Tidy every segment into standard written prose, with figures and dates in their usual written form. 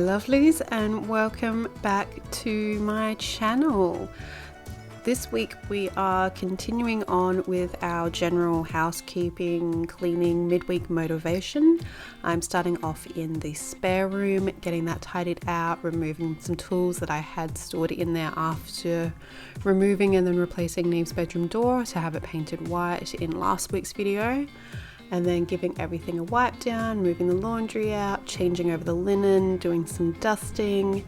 lovelies, and welcome back to my channel. This week we are continuing on with our general housekeeping, cleaning, midweek motivation. I'm starting off in the spare room, getting that tidied out, removing some tools that I had stored in there after removing and then replacing Neve's bedroom door to have it painted white in last week's video. And then giving everything a wipe down, moving the laundry out, changing over the linen, doing some dusting,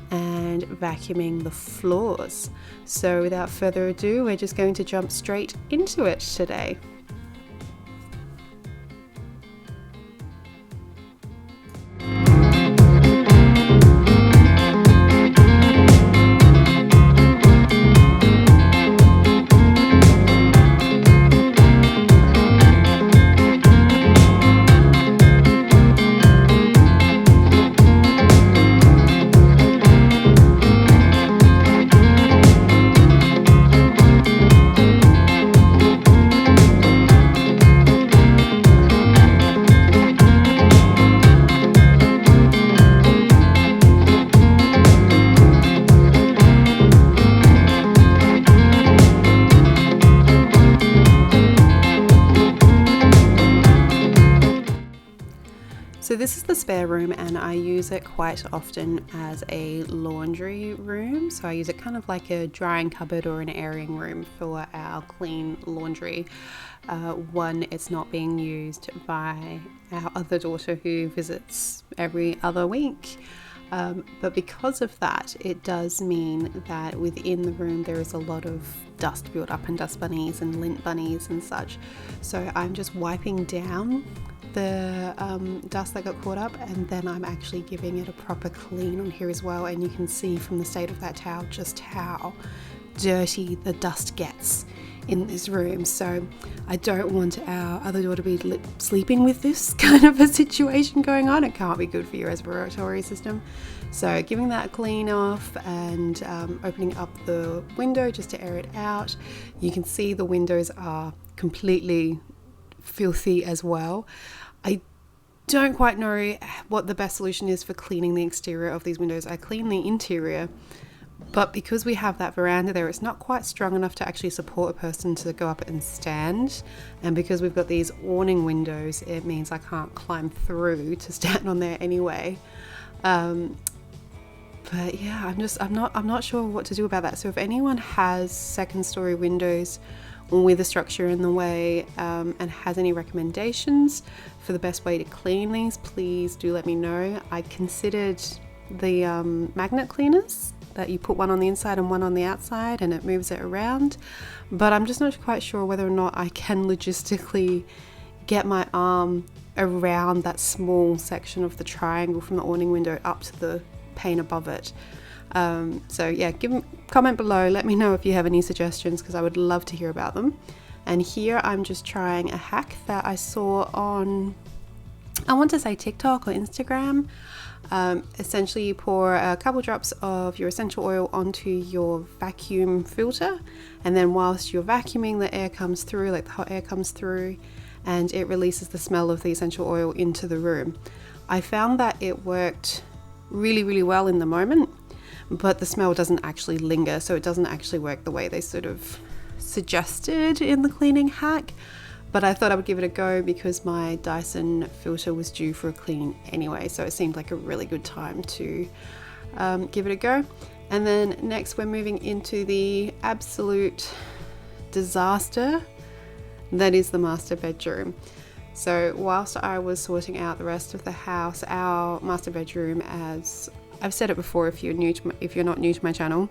and vacuuming the floors. So without further ado, we're just going to jump straight into it today. So this is the spare room, and I use it quite often as a laundry room. So I use it kind of like a drying cupboard or an airing room for our clean laundry. One, it's not being used by our other daughter who visits every other week. But because of that, it does mean that within the room there is a lot of dust built up and dust bunnies and lint bunnies and such. So I'm just wiping down the dust that got caught up, and then I'm actually giving it a proper clean on here as well. And you can see from the state of that towel just how dirty the dust gets in this room. So I don't want our other daughter to be sleeping with this kind of a situation going on. It can't be good for your respiratory system. So giving that a clean off and opening up the window just to air it out. You can see the windows are completely filthy as well. I don't quite know what the best solution is for cleaning the exterior of these windows. I clean the interior, but because we have that veranda there, it's not quite strong enough to actually support a person to go up and stand. And because we've got these awning windows, it means I can't climb through to stand on there anyway. But yeah, I'm not sure what to do about that. So if anyone has second story windows with a structure in the way and has any recommendations for the best way to clean these, please do let me know. I considered the magnet cleaners that you put one on the inside and one on the outside and it moves it around, but I'm just not quite sure whether or not I can logistically get my arm around that small section of the triangle from the awning window up to the pane above it. So yeah, comment below, let me know if you have any suggestions, because I would love to hear about them. And here I'm just trying a hack that I saw on, I want to say TikTok or Instagram. Essentially you pour a couple drops of your essential oil onto your vacuum filter, and then whilst you're vacuuming, the air comes through, like the hot air comes through, and it releases the smell of the essential oil into the room. I found that it worked really, really well in the moment, but the smell doesn't actually linger, so it doesn't actually work the way they sort of suggested in the cleaning hack. But I thought I would give it a go because my Dyson filter was due for a clean anyway, so it seemed like a really good time to give it a go. And then next we're moving into the absolute disaster that is the master bedroom. So whilst I was sorting out the rest of the house, our master bedroom, as I've said it before, if you're not new to my channel,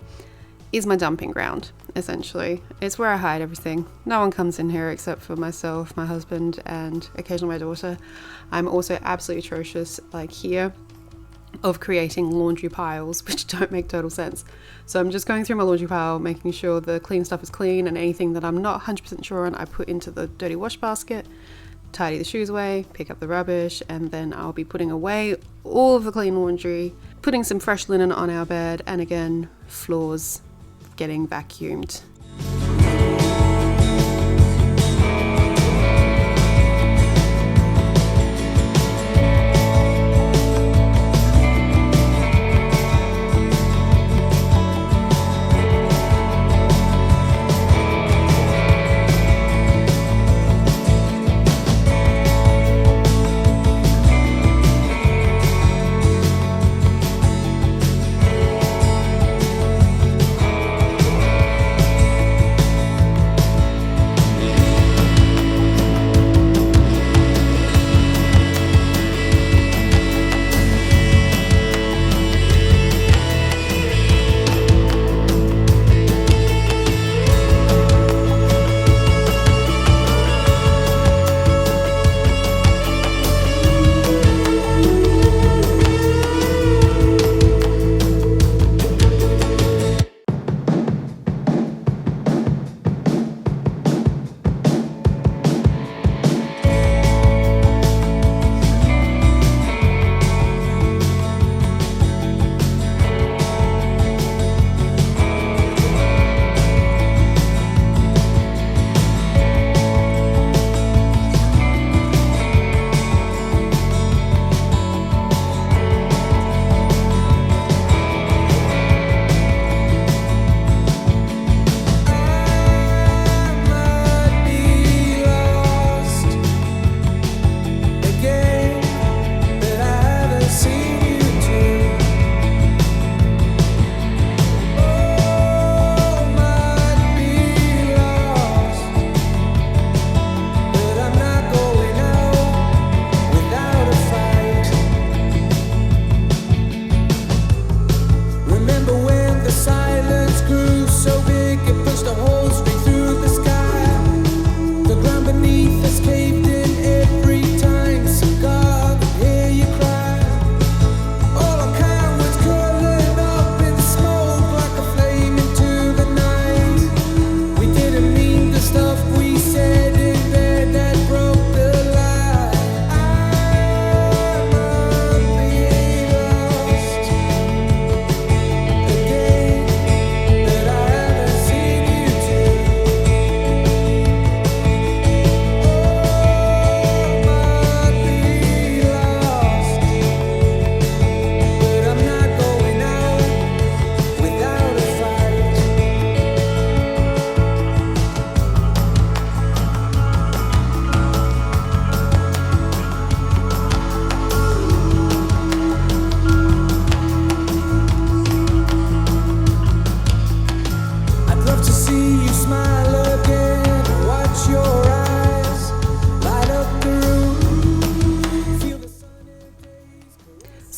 is my dumping ground, essentially. It's where I hide everything. No one comes in here except for myself, my husband, and occasionally my daughter. I'm also absolutely atrocious, like here, of creating laundry piles, which don't make total sense. So I'm just going through my laundry pile, making sure the clean stuff is clean, and anything that I'm not 100% sure on, I put into the dirty wash basket, tidy the shoes away, pick up the rubbish, and then I'll be putting away all of the clean laundry, putting some fresh linen on our bed, and again, floors getting vacuumed.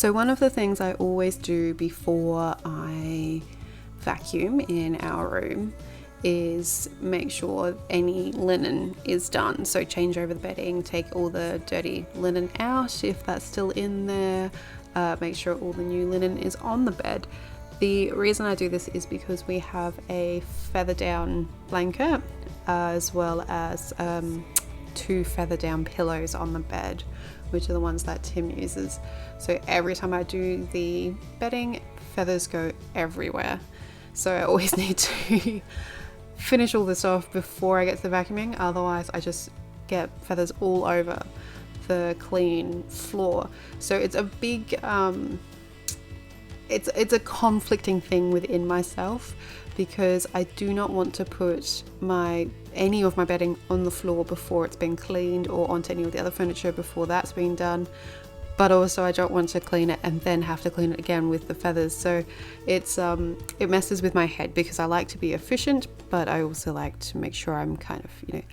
So one of the things I always do before I vacuum in our room is make sure any linen is done. So change over the bedding, take all the dirty linen out if that's still in there, make sure all the new linen is on the bed. The reason I do this is because we have a feather down blanket as well as 2 feather down pillows on the bed, which are the ones that Tim uses. So every time I do the bedding, feathers go everywhere. So I always need to finish all this off before I get to the vacuuming, otherwise I just get feathers all over the clean floor. So it's a big it's a conflicting thing within myself, because I do not want to put any of my bedding on the floor before it's been cleaned, or onto any of the other furniture before that's been done. But also I don't want to clean it and then have to clean it again with the feathers. So it's it messes with my head, because I like to be efficient, but I also like to make sure I'm kind of, you know,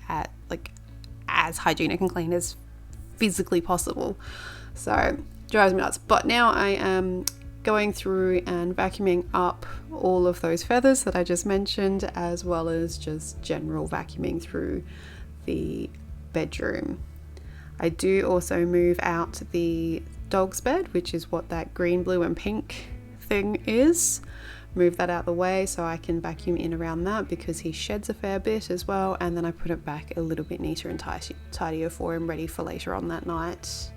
as hygienic and clean as physically possible. So it drives me nuts. But now I am going through and vacuuming up all of those feathers that I just mentioned, as well as just general vacuuming through the bedroom. I do also move out the dog's bed, which is what that green, blue and pink thing is. Move that out the way so I can vacuum in around that, because he sheds a fair bit as well, and then I put it back a little bit neater and tidier for him, ready for later on that night.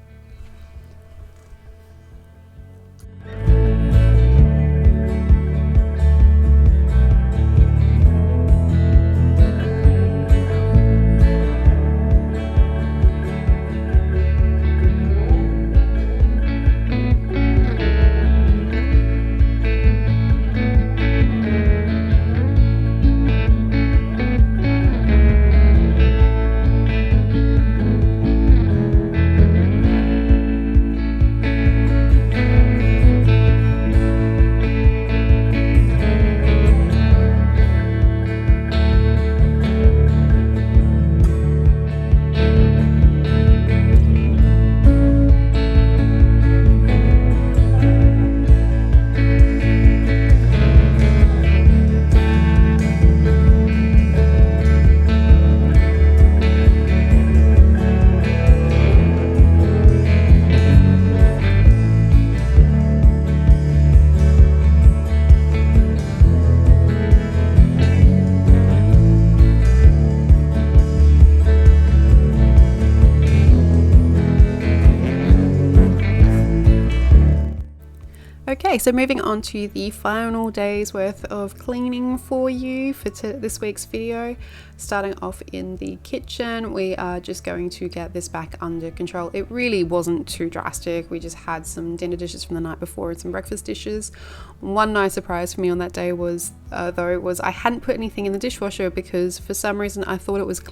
Okay, so moving on to the final day's worth of cleaning for you for this week's video. Starting off in the kitchen, we are just going to get this back under control. It really wasn't too drastic. We just had some dinner dishes from the night before and some breakfast dishes. One nice surprise for me on that day was I hadn't put anything in the dishwasher, because for some reason I thought it was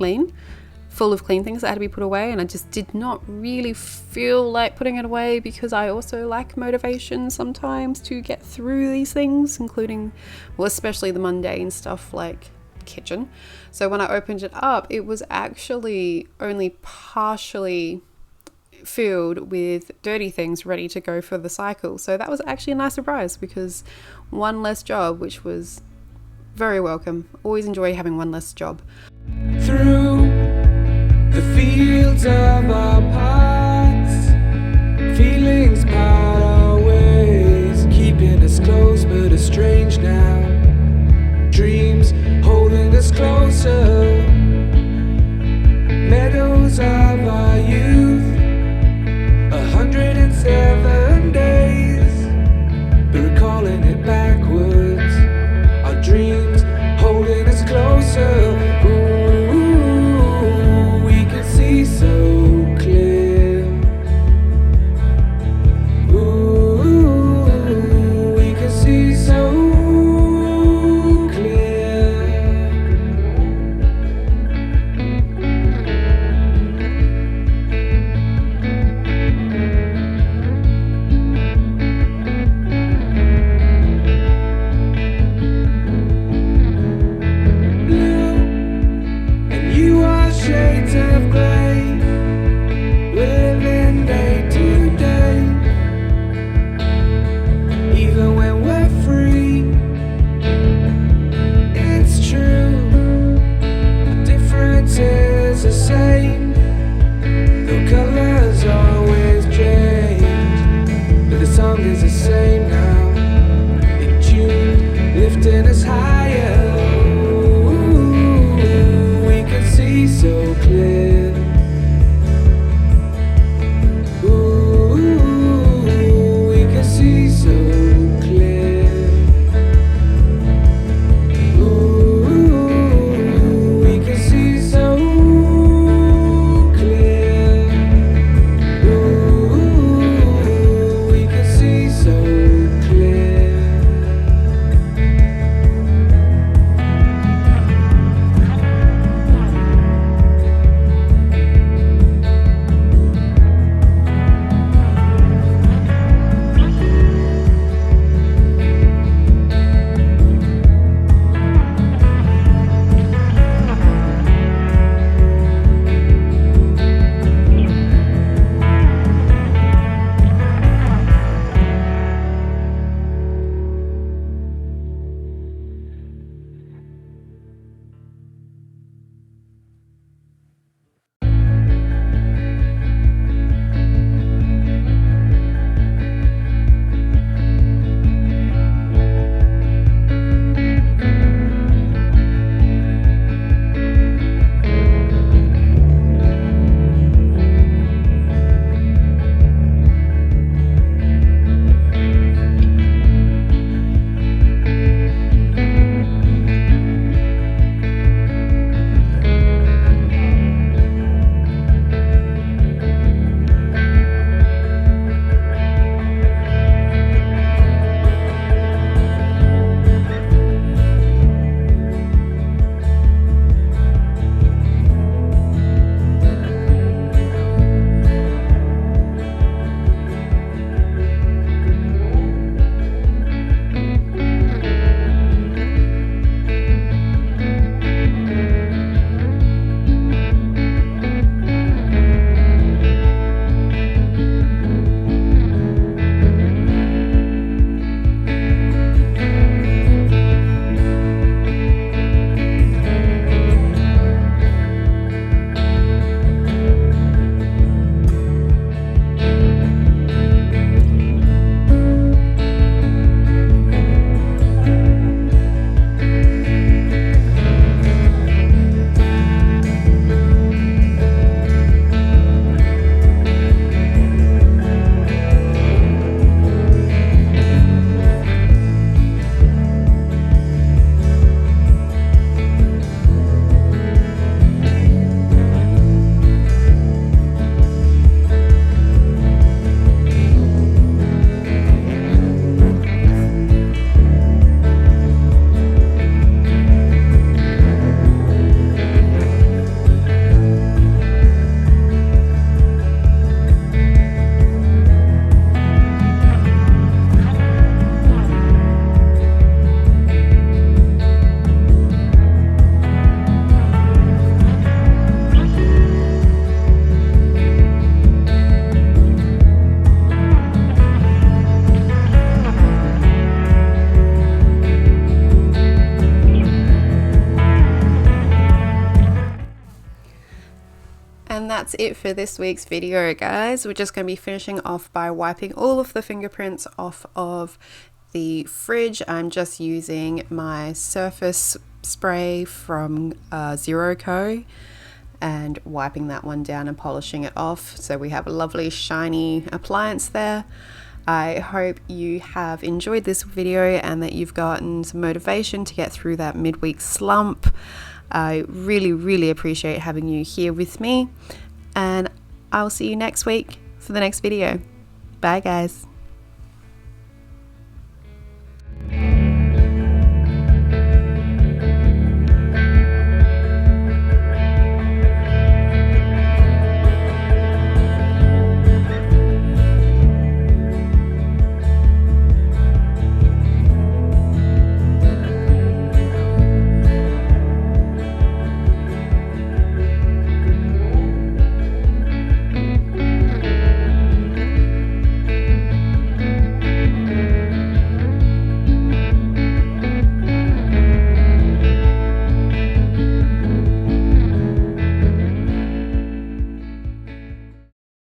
full of clean things that had to be put away, and I just did not really feel like putting it away, because I also lack motivation sometimes to get through these things, including, well, especially the mundane stuff like kitchen. So when I opened it up, it was actually only partially filled with dirty things ready to go for the cycle. So that was actually a nice surprise, because one less job, which was very welcome. Always enjoy having one less job. Through the fields of our past, feelings part our ways, keeping us close but estranged now. Dreams holding us closer, meadows of our youth, 107 days, but recalling it backwards. Our dreams holding us closer. So clear. Ooh, we can see so clear. that's it for this week's video, guys. We're just going to be finishing off by wiping all of the fingerprints off of the fridge. I'm just using my surface spray from Zero Co and wiping that one down and polishing it off so we have a lovely shiny appliance there. I hope you have enjoyed this video and that you've gotten some motivation to get through that midweek slump. I really appreciate having you here with me, and I'll see you next week for the next video. Bye guys.